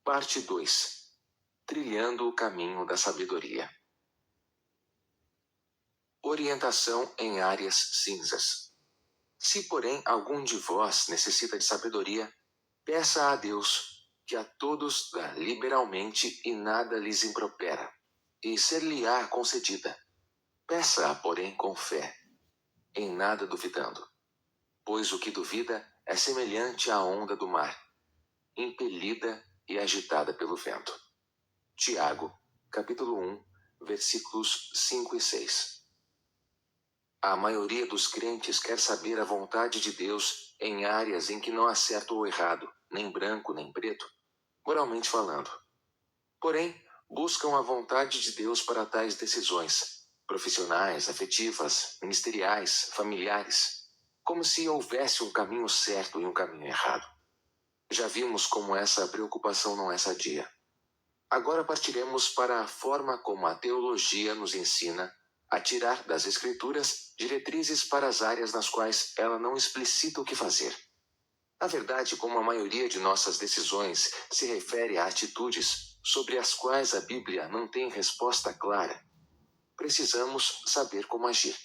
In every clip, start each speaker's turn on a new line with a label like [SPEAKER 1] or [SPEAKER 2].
[SPEAKER 1] Parte 2. Trilhando o caminho da sabedoria. Orientação em áreas cinzas. Se, porém, algum de vós necessita de sabedoria, peça a Deus, que a todos dá liberalmente e nada lhes impropera, e ser-lhe-á concedida. Peça-a, porém, com fé, em nada duvidando. Pois o que duvida é semelhante à onda do mar, impelida e agitada pelo vento. Tiago, capítulo 1, versículos 5 e 6. A maioria dos crentes quer saber a vontade de Deus em áreas em que não há certo ou errado, nem branco nem preto, moralmente falando. Porém, buscam a vontade de Deus para tais decisões, profissionais, afetivas, ministeriais, familiares, como se houvesse um caminho certo e um caminho errado. Já vimos como essa preocupação não é sadia. Agora partiremos para a forma como a teologia nos ensina a tirar das Escrituras diretrizes para as áreas nas quais ela não explicita o que fazer. Na verdade, como a maioria de nossas decisões se refere a atitudes sobre as quais a Bíblia não tem resposta clara, precisamos saber como agir.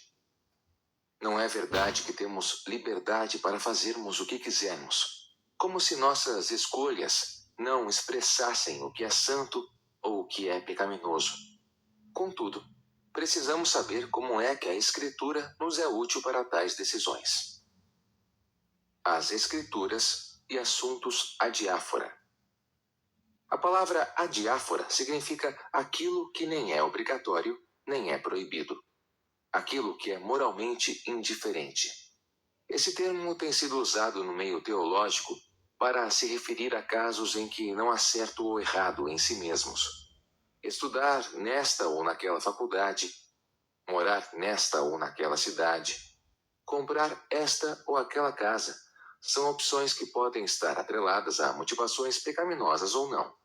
[SPEAKER 1] Não é verdade que temos liberdade para fazermos o que quisermos, como se nossas escolhas não expressassem o que é santo ou o que é pecaminoso. Contudo, precisamos saber como é que a Escritura nos é útil para tais decisões. As Escrituras e assuntos adiáfora. A palavra adiáfora significa aquilo que nem é obrigatório, nem é proibido. Aquilo que é moralmente indiferente. Esse termo tem sido usado no meio teológico para se referir a casos em que não há certo ou errado em si mesmos. Estudar nesta ou naquela faculdade, morar nesta ou naquela cidade, comprar esta ou aquela casa, são opções que podem estar atreladas a motivações pecaminosas ou não.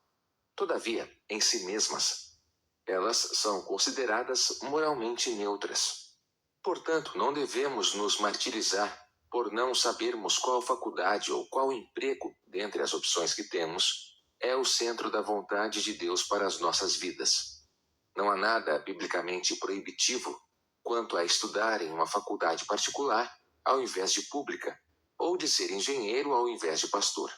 [SPEAKER 1] Todavia, em si mesmas, elas são consideradas moralmente neutras. Portanto, não devemos nos martirizar por não sabermos qual faculdade ou qual emprego, dentre as opções que temos, é o centro da vontade de Deus para as nossas vidas. Não há nada biblicamente proibitivo quanto a estudar em uma faculdade particular ao invés de pública, ou de ser engenheiro ao invés de pastor.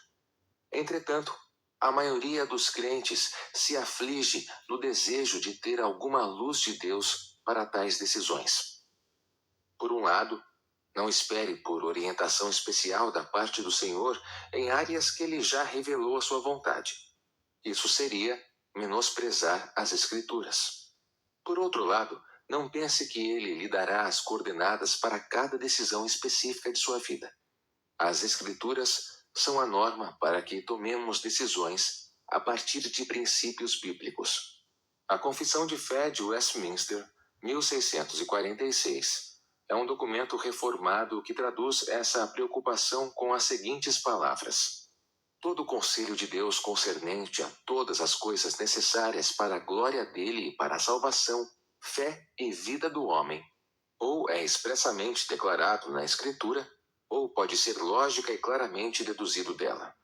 [SPEAKER 1] Entretanto, a maioria dos crentes se aflige no desejo de ter alguma luz de Deus para tais decisões. Por um lado, não espere por orientação especial da parte do Senhor em áreas que Ele já revelou a sua vontade. Isso seria menosprezar as Escrituras. Por outro lado, não pense que Ele lhe dará as coordenadas para cada decisão específica de sua vida. As Escrituras são a norma para que tomemos decisões a partir de princípios bíblicos. A Confissão de Fé de Westminster, 1646, é um documento reformado que traduz essa preocupação com as seguintes palavras: todo o conselho de Deus concernente a todas as coisas necessárias para a glória dele e para a salvação, fé e vida do homem, ou é expressamente declarado na Escritura, ou pode ser lógica e claramente deduzido dela.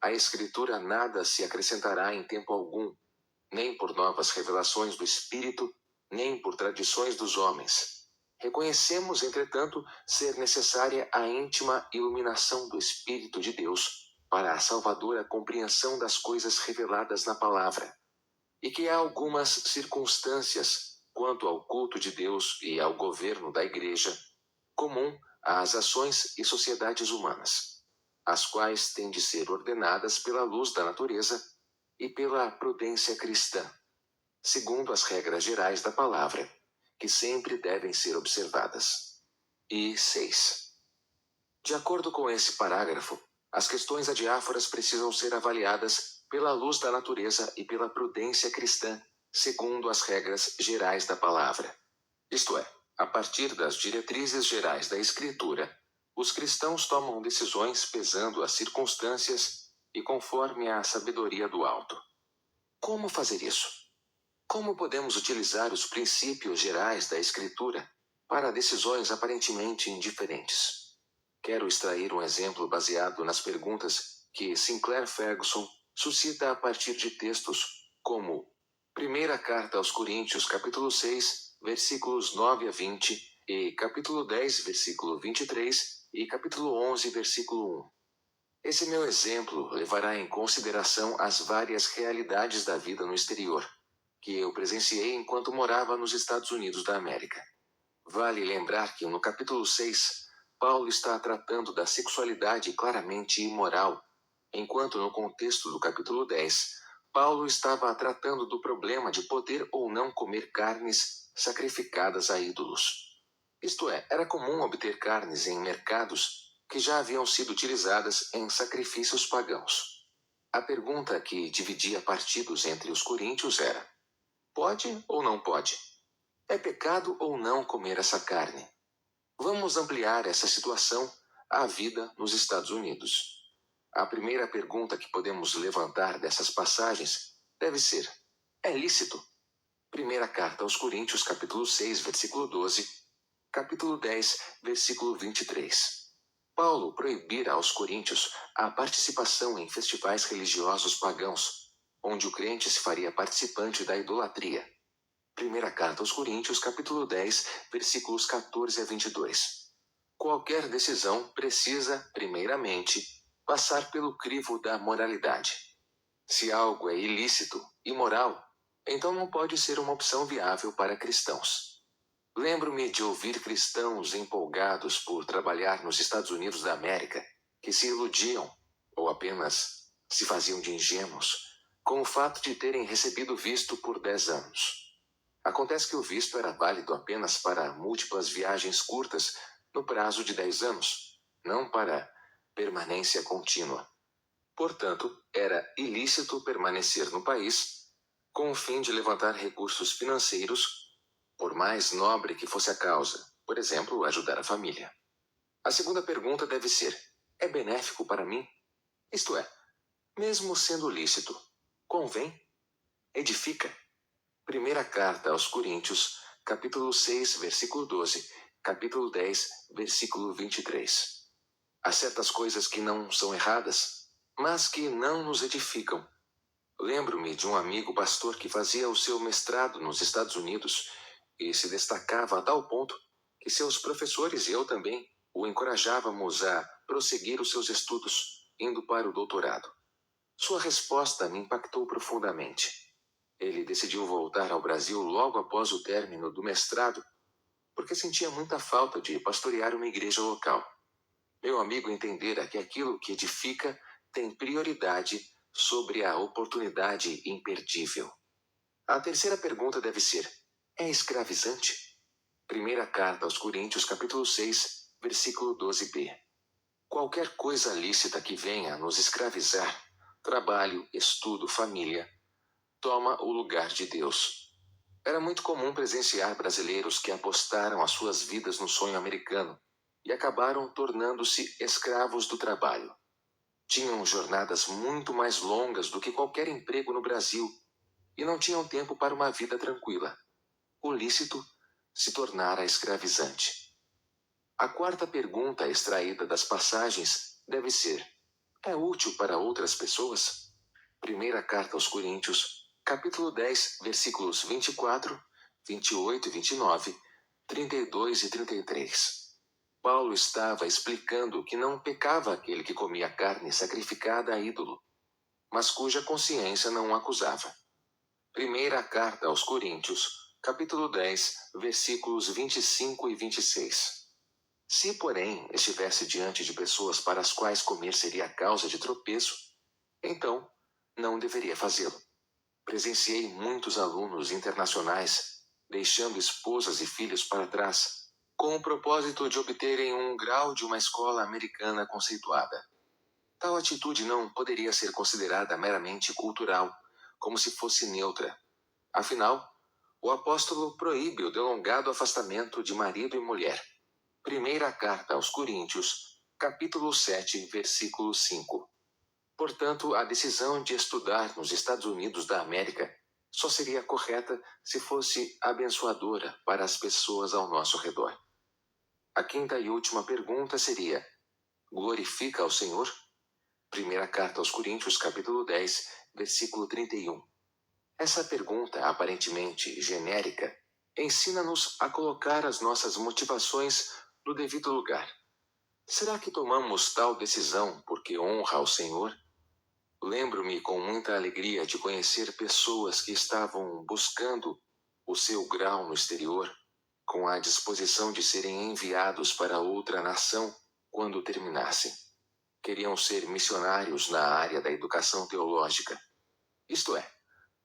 [SPEAKER 1] A Escritura nada se acrescentará em tempo algum, nem por novas revelações do Espírito, nem por tradições dos homens. Reconhecemos, entretanto, ser necessária a íntima iluminação do Espírito de Deus para a salvadora compreensão das coisas reveladas na palavra, e que há algumas circunstâncias quanto ao culto de Deus e ao governo da Igreja, comum às ações e sociedades humanas, as quais têm de ser ordenadas pela luz da natureza e pela prudência cristã, segundo as regras gerais da palavra, que sempre devem ser observadas. E 6. De acordo com esse parágrafo, as questões adiáforas precisam ser avaliadas pela luz da natureza e pela prudência cristã, segundo as regras gerais da palavra. Isto é, a partir das diretrizes gerais da Escritura, os cristãos tomam decisões pesando as circunstâncias e conforme a sabedoria do alto. Como fazer isso? Como podemos utilizar os princípios gerais da Escritura para decisões aparentemente indiferentes? Quero extrair um exemplo baseado nas perguntas que Sinclair Ferguson, suscita a partir de textos como Primeira Carta aos Coríntios, capítulo 6, versículos 9 a 20, e capítulo 10, versículo 23, e capítulo 11, versículo 1. Esse meu exemplo levará em consideração as várias realidades da vida no exterior, que eu presenciei enquanto morava nos Estados Unidos da América. Vale lembrar que no capítulo 6, Paulo está tratando da sexualidade claramente imoral, enquanto no contexto do capítulo 10, Paulo estava tratando do problema de poder ou não comer carnes sacrificadas a ídolos. Isto é, era comum obter carnes em mercados que já haviam sido utilizadas em sacrifícios pagãos. A pergunta que dividia partidos entre os coríntios era: pode ou não pode? É pecado ou não comer essa carne? Vamos ampliar essa situação à vida nos Estados Unidos. A primeira pergunta que podemos levantar dessas passagens deve ser: é lícito? Primeira Carta aos Coríntios, capítulo 6, versículo 12, capítulo 10, versículo 23. Paulo proibira aos coríntios a participação em festivais religiosos pagãos, onde o crente se faria participante da idolatria. Primeira Carta aos Coríntios, capítulo 10, versículos 14 a 22. Qualquer decisão precisa, primeiramente, passar pelo crivo da moralidade. Se algo é ilícito, imoral, então não pode ser uma opção viável para cristãos. Lembro-me de ouvir cristãos empolgados por trabalhar nos Estados Unidos da América, que se iludiam, ou apenas se faziam de ingênuos, com o fato de terem recebido visto por 10 anos. Acontece que o visto era válido apenas para múltiplas viagens curtas no prazo de 10 anos, não para permanência contínua. Portanto, era ilícito permanecer no país com o fim de levantar recursos financeiros, por mais nobre que fosse a causa, por exemplo, ajudar a família. A segunda pergunta deve ser: é benéfico para mim? Isto é, mesmo sendo lícito, convém? Edifica? Primeira Carta aos Coríntios, capítulo 6, versículo 12, capítulo 10, versículo 23. Há certas coisas que não são erradas, mas que não nos edificam. Lembro-me de um amigo pastor que fazia o seu mestrado nos Estados Unidos e se destacava a tal ponto que seus professores e eu também o encorajávamos a prosseguir os seus estudos, indo para o doutorado. Sua resposta me impactou profundamente. Ele decidiu voltar ao Brasil logo após o término do mestrado, porque sentia muita falta de pastorear uma igreja local. Meu amigo entendera que aquilo que edifica tem prioridade sobre a oportunidade imperdível. A terceira pergunta deve ser: é escravizante? Primeira Carta aos Coríntios, capítulo 6, versículo 12b. Qualquer coisa lícita que venha nos escravizar, trabalho, estudo, família, toma o lugar de Deus. Era muito comum presenciar brasileiros que apostaram as suas vidas no sonho americano e acabaram tornando-se escravos do trabalho. Tinham jornadas muito mais longas do que qualquer emprego no Brasil e não tinham tempo para uma vida tranquila. O lícito se tornara escravizante. A quarta pergunta extraída das passagens deve ser: é útil para outras pessoas? Primeira Carta aos Coríntios, capítulo 10, versículos 24, 28 e 29, 32 e 33. Paulo estava explicando que não pecava aquele que comia carne sacrificada a ídolo, mas cuja consciência não o acusava. Primeira Carta aos Coríntios, capítulo 10, versículos 25 e 26. Se, porém, estivesse diante de pessoas para as quais comer seria causa de tropeço, então não deveria fazê-lo. Presenciei muitos alunos internacionais deixando esposas e filhos para trás, com o propósito de obterem um grau de uma escola americana conceituada. Tal atitude não poderia ser considerada meramente cultural, como se fosse neutra. Afinal, o apóstolo proíbe o delongado afastamento de marido e mulher. Primeira Carta aos Coríntios, capítulo 7, versículo 5. Portanto, a decisão de estudar nos Estados Unidos da América só seria correta se fosse abençoadora para as pessoas ao nosso redor. A quinta e última pergunta seria: glorifica ao Senhor? Primeira carta aos Coríntios, capítulo 10, versículo 31. Essa pergunta, aparentemente genérica, ensina-nos a colocar as nossas motivações no devido lugar. Será que tomamos tal decisão porque honra ao Senhor? Lembro-me com muita alegria de conhecer pessoas que estavam buscando o seu grau no exterior, com a disposição de serem enviados para outra nação quando terminassem. Queriam ser missionários na área da educação teológica. Isto é,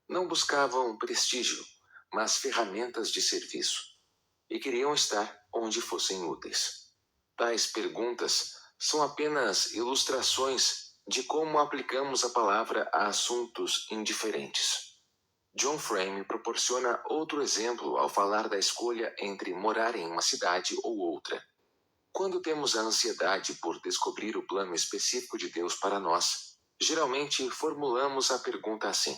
[SPEAKER 1] não buscavam prestígio, mas ferramentas de serviço. E queriam estar onde fossem úteis. Tais perguntas são apenas ilustrações de como aplicamos a palavra a assuntos indiferentes. John Frame proporciona outro exemplo ao falar da escolha entre morar em uma cidade ou outra. Quando temos a ansiedade por descobrir o plano específico de Deus para nós, geralmente formulamos a pergunta assim: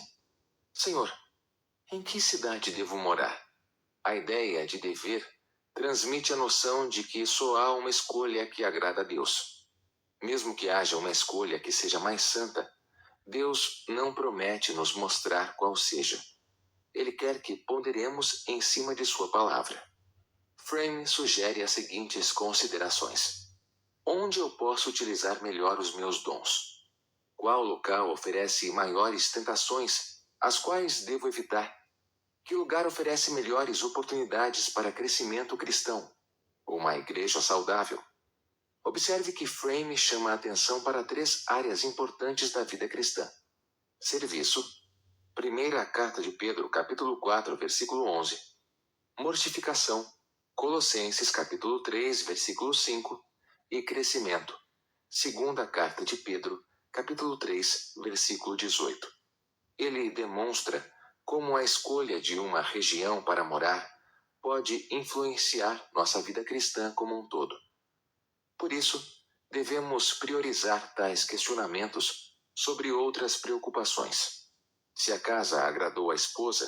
[SPEAKER 1] Senhor, em que cidade devo morar? A ideia de dever transmite a noção de que só há uma escolha que agrada a Deus. Mesmo que haja uma escolha que seja mais santa, Deus não promete nos mostrar qual seja. Ele quer que ponderemos em cima de sua palavra. Frame sugere as seguintes considerações. Onde eu posso utilizar melhor os meus dons? Qual local oferece maiores tentações, as quais devo evitar? Que lugar oferece melhores oportunidades para crescimento cristão? Uma igreja saudável? Observe que Frame chama a atenção para 3 áreas importantes da vida cristã. Serviço, primeira carta de Pedro, capítulo 4, versículo 11. Mortificação, Colossenses, capítulo 3, versículo 5. E crescimento, segunda carta de Pedro, capítulo 3, versículo 18. Ele demonstra como a escolha de uma região para morar pode influenciar nossa vida cristã como um todo. Por isso, devemos priorizar tais questionamentos sobre outras preocupações. Se a casa agradou a esposa,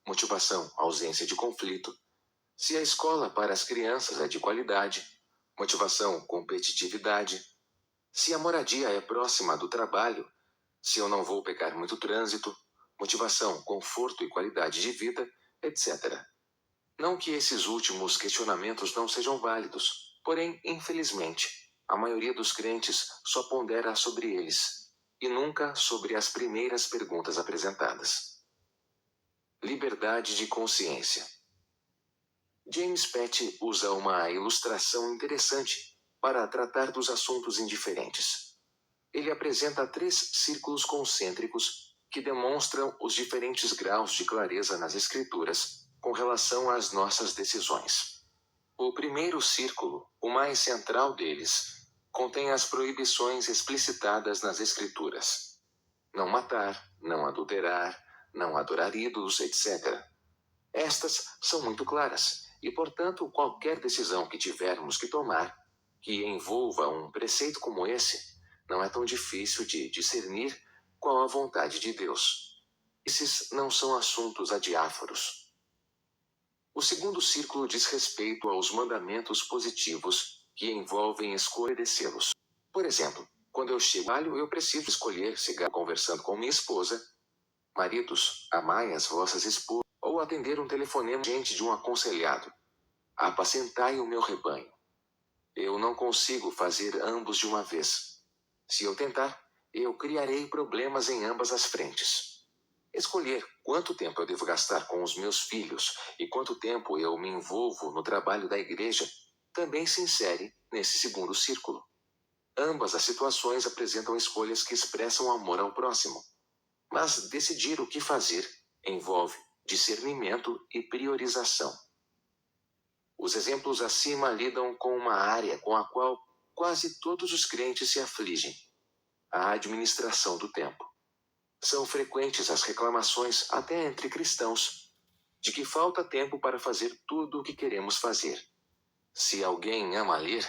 [SPEAKER 1] motivação, ausência de conflito. Se a escola para as crianças é de qualidade, motivação, competitividade. Se a moradia é próxima do trabalho, se eu não vou pegar muito trânsito, motivação, conforto e qualidade de vida, etc. Não que esses últimos questionamentos não sejam válidos, porém, infelizmente, a maioria dos crentes só pondera sobre eles, e nunca sobre as primeiras perguntas apresentadas. Liberdade de consciência. James Petty usa uma ilustração interessante para tratar dos assuntos indiferentes. Ele apresenta 3 círculos concêntricos que demonstram os diferentes graus de clareza nas Escrituras com relação às nossas decisões. O primeiro círculo, o mais central deles, contém as proibições explicitadas nas Escrituras. Não matar, não adulterar, não adorar ídolos, etc. Estas são muito claras, e portanto qualquer decisão que tivermos que tomar, que envolva um preceito como esse, não é tão difícil de discernir qual a vontade de Deus. Esses não são assuntos adiáforos. O segundo círculo diz respeito aos mandamentos positivos, que envolvem escolha de selos. Por exemplo, quando eu chego ao trabalho, eu preciso escolher cigarro conversando com minha esposa. Maridos, amai as vossas esposas, ou atender um telefonema diante de um aconselhado. Apacentai o meu rebanho. Eu não consigo fazer ambos de uma vez. Se eu tentar, eu criarei problemas em ambas as frentes. Escolher quanto tempo eu devo gastar com os meus filhos e quanto tempo eu me envolvo no trabalho da igreja também se insere nesse segundo círculo. Ambas as situações apresentam escolhas que expressam amor ao próximo. Mas decidir o que fazer envolve discernimento e priorização. Os exemplos acima lidam com uma área com a qual quase todos os crentes se afligem: a administração do tempo. São frequentes as reclamações, até entre cristãos, de que falta tempo para fazer tudo o que queremos fazer. Se alguém ama ler,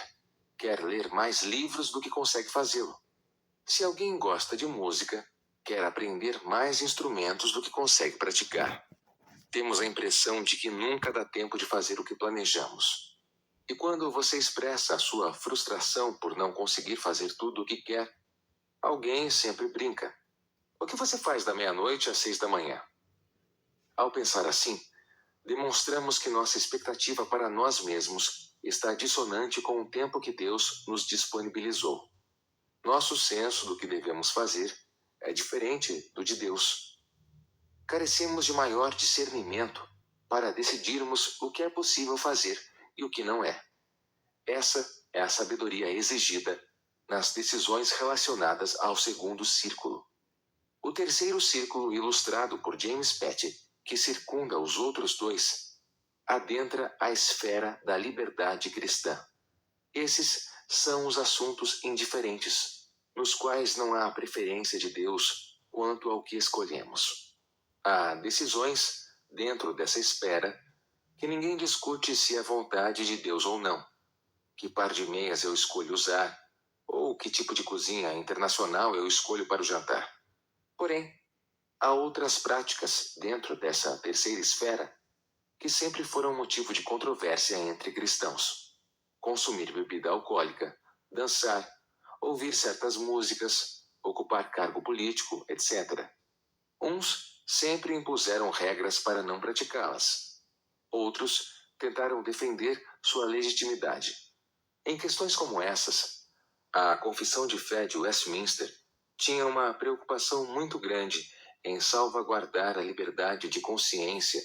[SPEAKER 1] quer ler mais livros do que consegue fazê-lo. Se alguém gosta de música, quer aprender mais instrumentos do que consegue praticar. Temos a impressão de que nunca dá tempo de fazer o que planejamos. E quando você expressa a sua frustração por não conseguir fazer tudo o que quer, Alguém sempre brinca: o que você faz da meia-noite às 6 da manhã? Ao pensar assim, demonstramos que nossa expectativa para nós mesmos está dissonante com o tempo que Deus nos disponibilizou. Nosso senso do que devemos fazer é diferente do de Deus. Carecemos de maior discernimento para decidirmos o que é possível fazer e o que não é. Essa é a sabedoria exigida nas decisões relacionadas ao segundo círculo. O terceiro círculo, ilustrado por James Petty, que circunda os outros dois, adentra a esfera da liberdade cristã. Esses são os assuntos indiferentes, nos quais não há preferência de Deus quanto ao que escolhemos. Há decisões dentro dessa esfera que ninguém discute se é vontade de Deus ou não. Que par de meias eu escolho usar, ou que tipo de cozinha internacional eu escolho para o jantar. Porém, há outras práticas dentro dessa terceira esfera que sempre foram motivo de controvérsia entre cristãos. Consumir bebida alcoólica, dançar, ouvir certas músicas, ocupar cargo político, etc. Uns sempre impuseram regras para não praticá-las. Outros tentaram defender sua legitimidade. Em questões como essas, a Confissão de Fé de Westminster tinha uma preocupação muito grande em salvaguardar a liberdade de consciência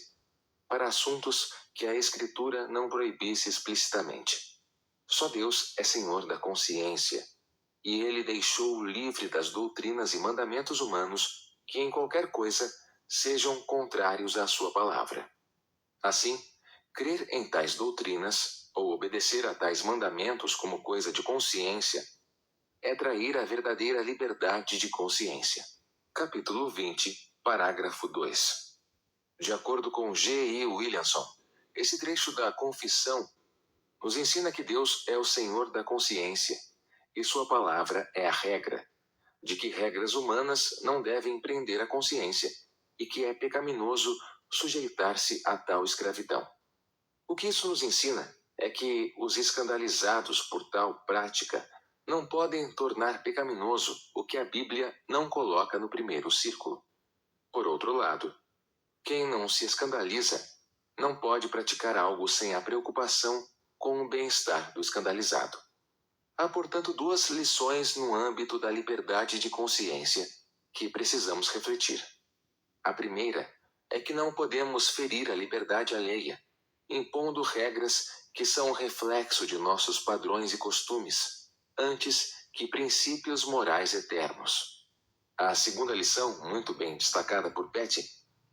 [SPEAKER 1] para assuntos que a Escritura não proibisse explicitamente. Só Deus é Senhor da consciência, e Ele deixou livre das doutrinas e mandamentos humanos que em qualquer coisa sejam contrários à sua palavra. Assim, crer em tais doutrinas ou obedecer a tais mandamentos como coisa de consciência é trair a verdadeira liberdade de consciência. Capítulo 20, parágrafo 2. De acordo com G. I. Williamson, esse trecho da Confissão nos ensina que Deus é o Senhor da consciência e sua palavra é a regra, de que regras humanas não devem prender a consciência e que é pecaminoso sujeitar-se a tal escravidão. O que isso nos ensina é que os escandalizados por tal prática não podem tornar pecaminoso o que a Bíblia não coloca no primeiro círculo. Por outro lado, quem não se escandaliza não pode praticar algo sem a preocupação com o bem-estar do escandalizado. Há, portanto, duas lições no âmbito da liberdade de consciência que precisamos refletir. A primeira é que não podemos ferir a liberdade alheia, impondo regras que são reflexo de nossos padrões e costumes, antes que princípios morais eternos. A segunda lição, muito bem destacada por Petty,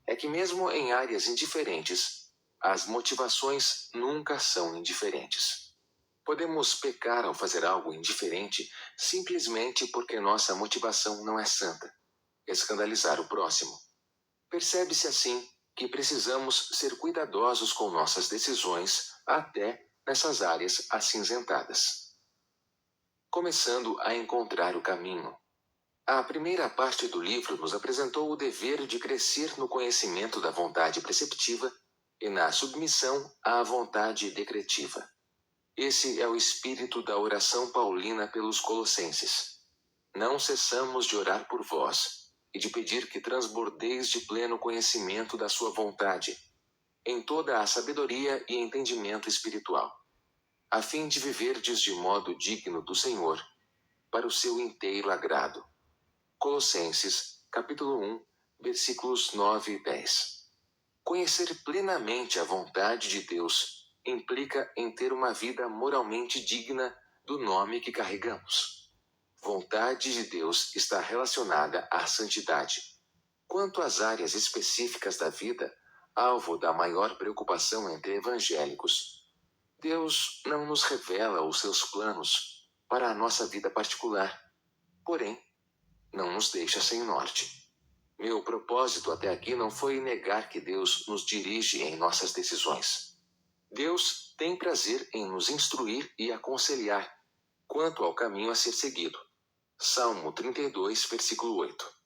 [SPEAKER 1] é que mesmo em áreas indiferentes, as motivações nunca são indiferentes. Podemos pecar ao fazer algo indiferente simplesmente porque nossa motivação não é santa: escandalizar o próximo. Percebe-se assim que precisamos ser cuidadosos com nossas decisões até nessas áreas acinzentadas. Começando a encontrar o caminho. A primeira parte do livro nos apresentou o dever de crescer no conhecimento da vontade preceptiva e na submissão à vontade decretiva. Esse é o espírito da oração paulina pelos Colossenses. Não cessamos de orar por vós e de pedir que transbordeis de pleno conhecimento da sua vontade, em toda a sabedoria e entendimento espiritual, a fim de viverdes de modo digno do Senhor, para o seu inteiro agrado. Colossenses, capítulo 1, versículos 9 e 10. Conhecer plenamente a vontade de Deus implica em ter uma vida moralmente digna do nome que carregamos. Vontade de Deus está relacionada à santidade. Quanto às áreas específicas da vida, alvo da maior preocupação entre evangélicos, Deus não nos revela os seus planos para a nossa vida particular. Porém, não nos deixa sem norte. Meu propósito até aqui não foi negar que Deus nos dirige em nossas decisões. Deus tem prazer em nos instruir e aconselhar quanto ao caminho a ser seguido. Salmo 32, versículo 8.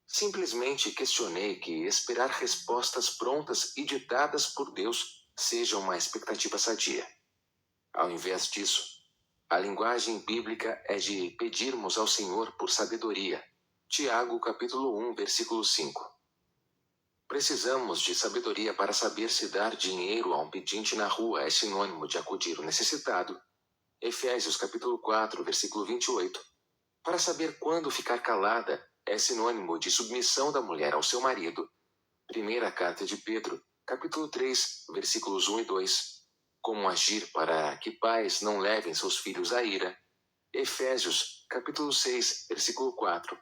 [SPEAKER 1] Simplesmente questionei que esperar respostas prontas e ditadas por Deus seja uma expectativa sadia. Ao invés disso, A linguagem bíblica é de pedirmos ao Senhor por sabedoria. Tiago capítulo 1, versículo 5. Precisamos de sabedoria para saber se dar dinheiro a um pedinte na rua é sinônimo de acudir o necessitado. Efésios capítulo 4, versículo 28. Para saber quando ficar calada é sinônimo de submissão da mulher ao seu marido. Primeira carta de Pedro, capítulo 3, versículos 1 e 2. Como agir para que pais não levem seus filhos à ira. Efésios, capítulo 6, versículo 4.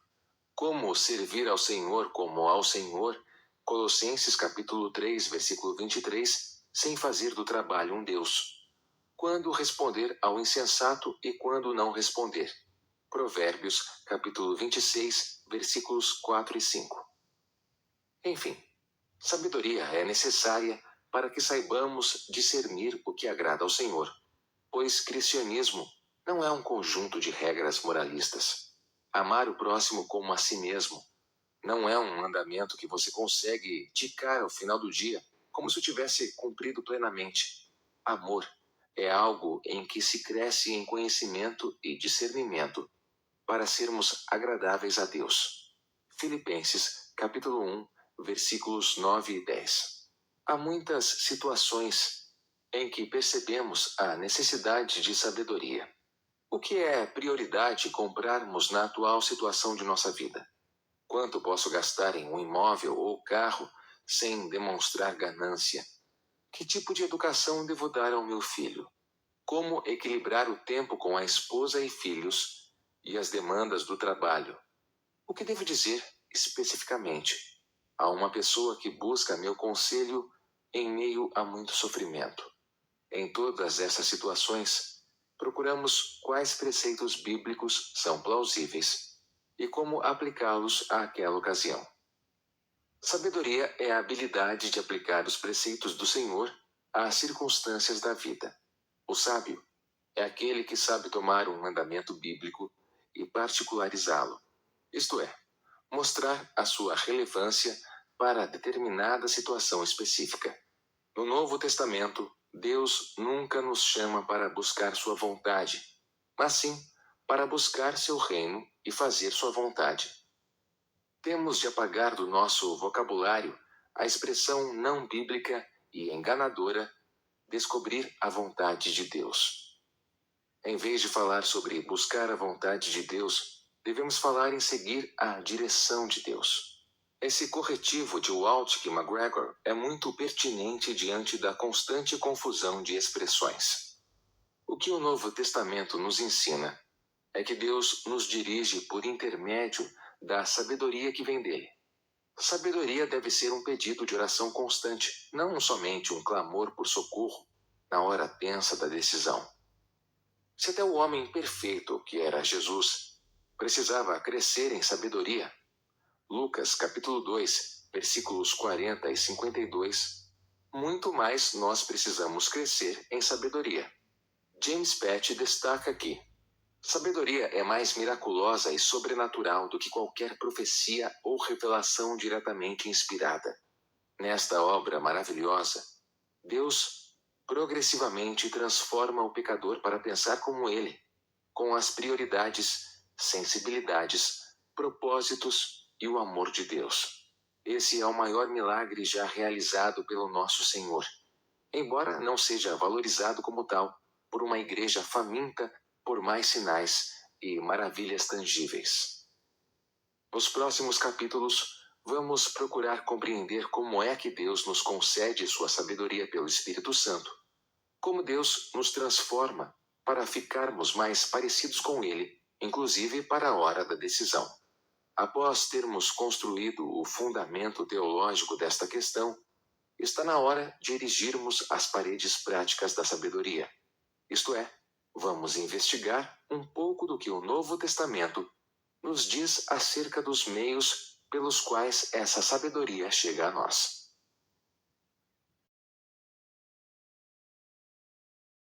[SPEAKER 1] Como servir ao Senhor como ao Senhor. Colossenses, capítulo 3, versículo 23. Sem fazer do trabalho um Deus. Quando responder ao insensato e quando não responder. Provérbios, capítulo 26, versículos 4 e 5. Enfim, sabedoria é necessária para que saibamos discernir o que agrada ao Senhor, pois cristianismo não é um conjunto de regras moralistas. Amar o próximo como a si mesmo não é um mandamento que você consegue ticar ao final do dia, como se o tivesse cumprido plenamente. Amor é algo em que se cresce em conhecimento e discernimento, para sermos agradáveis a Deus. Filipenses, capítulo 1, versículos 9 e 10. Há muitas situações em que percebemos a necessidade de sabedoria. O que é prioridade comprarmos na atual situação de nossa vida? Quanto posso gastar em um imóvel ou carro sem demonstrar ganância? Que tipo de educação devo dar ao meu filho? Como equilibrar o tempo com a esposa e filhos e as demandas do trabalho? O que devo dizer especificamente a uma pessoa que busca meu conselho em meio a muito sofrimento? Em todas essas situações, procuramos quais preceitos bíblicos são plausíveis e como aplicá-los àquela ocasião. Sabedoria é a habilidade de aplicar os preceitos do Senhor às circunstâncias da vida. O sábio é aquele que sabe tomar um mandamento bíblico e particularizá-lo, isto é, mostrar a sua relevância para determinada situação específica. No Novo Testamento, Deus nunca nos chama para buscar sua vontade, mas sim para buscar seu reino e fazer sua vontade. Temos de apagar do nosso vocabulário a expressão não bíblica e enganadora descobrir a vontade de Deus. Em vez de falar sobre buscar a vontade de Deus, devemos falar em seguir a direção de Deus. Esse corretivo de Walt McGregor é muito pertinente diante da constante confusão de expressões. O que o Novo Testamento nos ensina é que Deus nos dirige por intermédio da sabedoria que vem dele. Sabedoria deve ser um pedido de oração constante, não somente um clamor por socorro na hora tensa da decisão. Se até o homem perfeito, que era Jesus, precisava crescer em sabedoria, Lucas capítulo 2, versículos 40 e 52, muito mais nós precisamos crescer em sabedoria. James Patch destaca aqui: sabedoria é mais miraculosa e sobrenatural do que qualquer profecia ou revelação diretamente inspirada. Nesta obra maravilhosa, Deus progressivamente transforma o pecador para pensar como ele, com as prioridades, sensibilidades, propósitos e o amor de Deus. Esse é o maior milagre já realizado pelo nosso Senhor, embora não seja valorizado como tal por uma igreja faminta por mais sinais e maravilhas tangíveis. Nos próximos capítulos, vamos procurar compreender como é que Deus nos concede sua sabedoria pelo Espírito Santo, como Deus nos transforma para ficarmos mais parecidos com Ele, inclusive para a hora da decisão. Após termos construído o fundamento teológico desta questão, está na hora de erigirmos as paredes práticas da sabedoria. Isto é, vamos investigar um pouco do que o Novo Testamento nos diz acerca dos meios pelos quais essa sabedoria chega a nós.